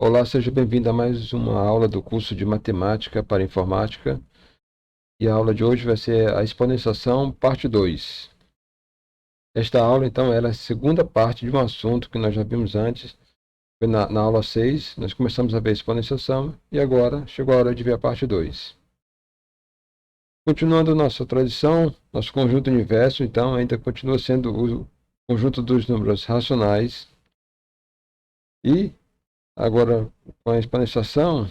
Olá, seja bem-vindo a mais uma aula do curso de Matemática para Informática. E a aula de hoje vai ser a exponenciação, parte 2. Esta aula, então, ela é a segunda parte de um assunto que nós já vimos antes. Foi na aula 6, nós começamos a ver a exponenciação e agora chegou a hora de ver a parte 2. Continuando nossa tradição, nosso conjunto universo, então, ainda continua sendo o conjunto dos números racionais. E agora, com a exponenciação,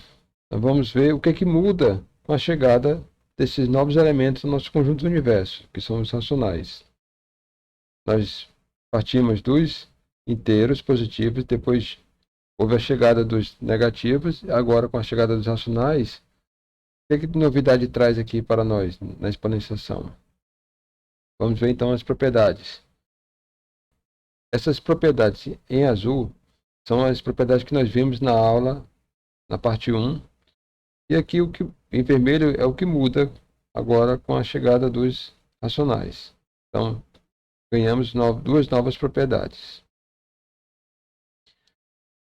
vamos ver o que é que muda com a chegada desses novos elementos no nosso conjunto do universo, que são os racionais. Nós partimos dos inteiros positivos, depois houve a chegada dos negativos, agora com a chegada dos racionais, o que é que novidade traz aqui para nós na exponenciação? Vamos ver então as propriedades. Essas propriedades em azul são as propriedades que nós vimos na aula, na parte 1. E aqui o que em vermelho é o que muda agora com a chegada dos racionais. Então, ganhamos duas novas propriedades.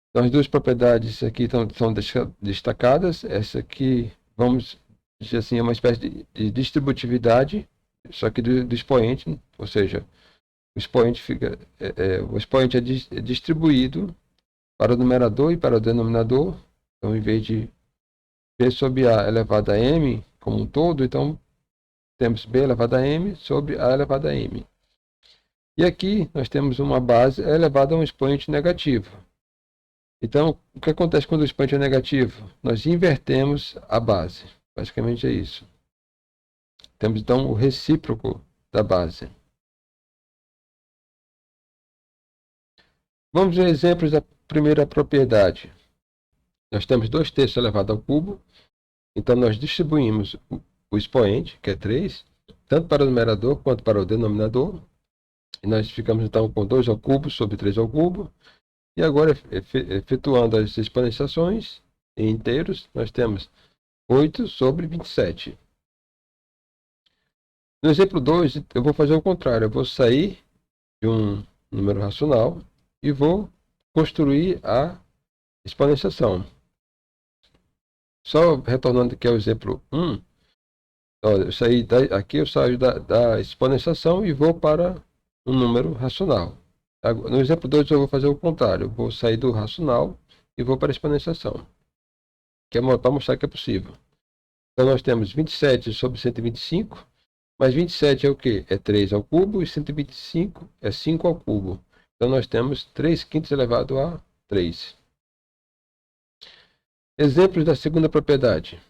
Então, as duas propriedades aqui são destacadas. Essa aqui, vamos dizer assim, é uma espécie de distributividade, só que do expoente, ou seja, o expoente é distribuído para o numerador e para o denominador. Então, em vez de b sobre a elevado a m como um todo, então temos b elevado a m sobre a elevado a m. E aqui nós temos uma base elevada a um expoente negativo. Então, o que acontece quando o expoente é negativo? Nós invertemos a base. Basicamente é isso. Temos então o recíproco da base. Vamos ver exemplos da primeira propriedade. Nós temos 2/3 elevado ao cubo. Então, nós distribuímos o expoente, que é 3, tanto para o numerador quanto para o denominador. E nós ficamos então com 2 ao cubo sobre 3 ao cubo. E agora, efetuando as exponenciações em inteiros, nós temos 8 sobre 27. No exemplo 2, eu vou fazer o contrário. Eu vou sair de um número racional e vou construir a exponenciação. Só retornando aqui ao exemplo 1, aqui eu saio da exponenciação e vou para um número racional. No exemplo 2 eu vou fazer o contrário. Eu vou sair do racional e vou para a exponenciação, que é para mostrar que é possível. Então nós temos 27 sobre 125, mas 27 é o quê? É 3 ao cubo e 125 é 5 ao cubo. Então nós temos 3/5 elevado a 3. Exemplos da segunda propriedade.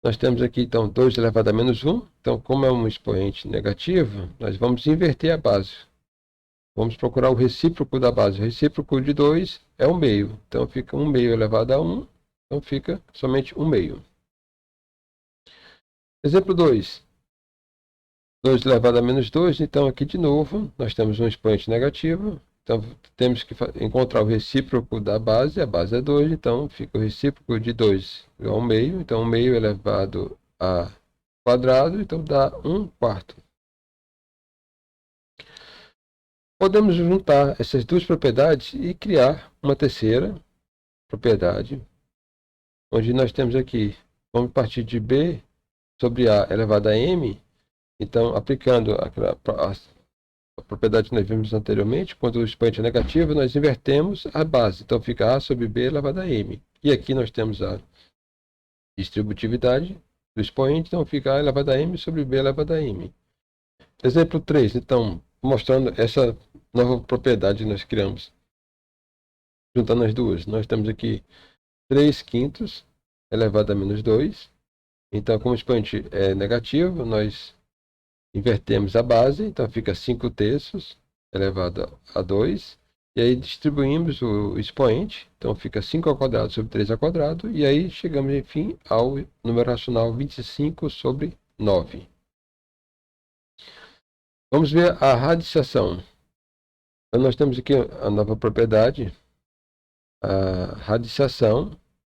Nós temos aqui, então, 2 elevado a menos 1. Então, como é um expoente negativo, nós vamos inverter a base. Vamos procurar o recíproco da base. O recíproco de 2 é 1/2. Então, fica 1/2 elevado a 1. Então, fica somente 1/2. Exemplo 2. 2 elevado a menos 2. Então, aqui de novo, nós temos um expoente negativo. Então, temos que encontrar o recíproco da base. A base é 2. Então, fica o recíproco de 2 igual a 1/2. Então, 1/2 elevado a quadrado. Então, dá 1/4. Podemos juntar essas duas propriedades e criar uma terceira propriedade, onde nós temos aqui, vamos partir de b sobre a elevado a m. Então, aplicando a propriedade que nós vimos anteriormente, quando o expoente é negativo, nós invertemos a base. Então, fica a sobre b elevado a m. E aqui nós temos a distributividade do expoente, então fica a elevado a m sobre b elevado a m. Exemplo 3, então, mostrando essa nova propriedade que nós criamos. Juntando as duas, nós temos aqui 3/5 elevado a menos 2. Então, como o expoente é negativo, nós invertemos a base. Então, fica 5/3 elevado a 2. E aí distribuímos o expoente. Então, fica 5 ao quadrado sobre 3 ao quadrado. E aí chegamos, enfim, ao número racional 25 sobre 9. Vamos ver a radiciação. Então, nós temos aqui a nova propriedade. A radiciação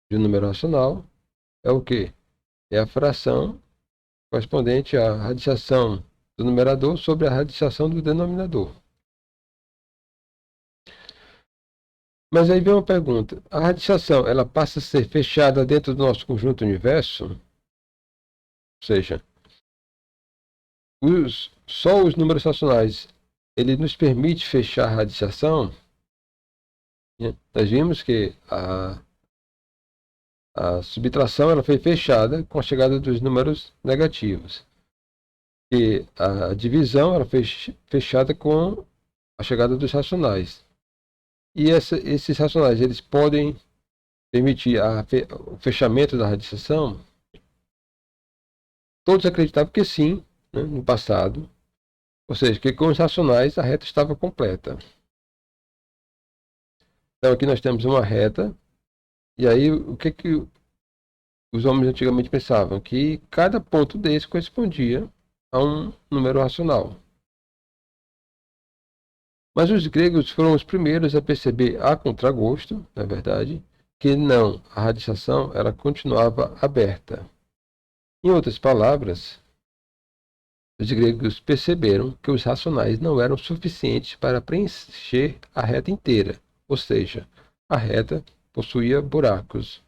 de um número racional é o quê? É a fração correspondente à radiciação do numerador sobre a radiciação do denominador. Mas aí vem uma pergunta. A radiciação, ela passa a ser fechada dentro do nosso conjunto universo? Ou seja, só os números racionais, ele nos permite fechar a radiciação, né? Nós vimos que a subtração ela foi fechada com a chegada dos números negativos. E a divisão ela foi fechada com a chegada dos racionais. E esses racionais, eles podem permitir o fechamento da radiciação? Todos acreditavam que sim, né, no passado. Ou seja, que com os racionais a reta estava completa. Então aqui nós temos uma reta. E aí o que os homens antigamente pensavam? Que cada ponto desse correspondia a um número racional. Mas os gregos foram os primeiros a perceber a contragosto, na verdade, que não, a radiciação ela continuava aberta. Em outras palavras, os gregos perceberam que os racionais não eram suficientes para preencher a reta inteira, ou seja, a reta possuía buracos.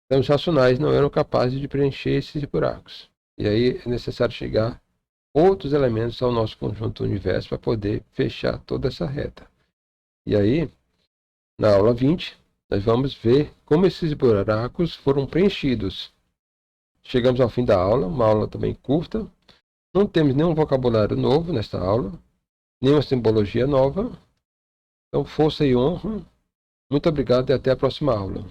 Então, os racionais não eram capazes de preencher esses buracos. E aí é necessário chegar outros elementos ao nosso conjunto universo para poder fechar toda essa reta. E aí, na aula 20, nós vamos ver como esses buracos foram preenchidos. Chegamos ao fim da aula, uma aula também curta. Não temos nenhum vocabulário novo nesta aula, nenhuma simbologia nova. Então, força e honra. Muito obrigado e até a próxima aula.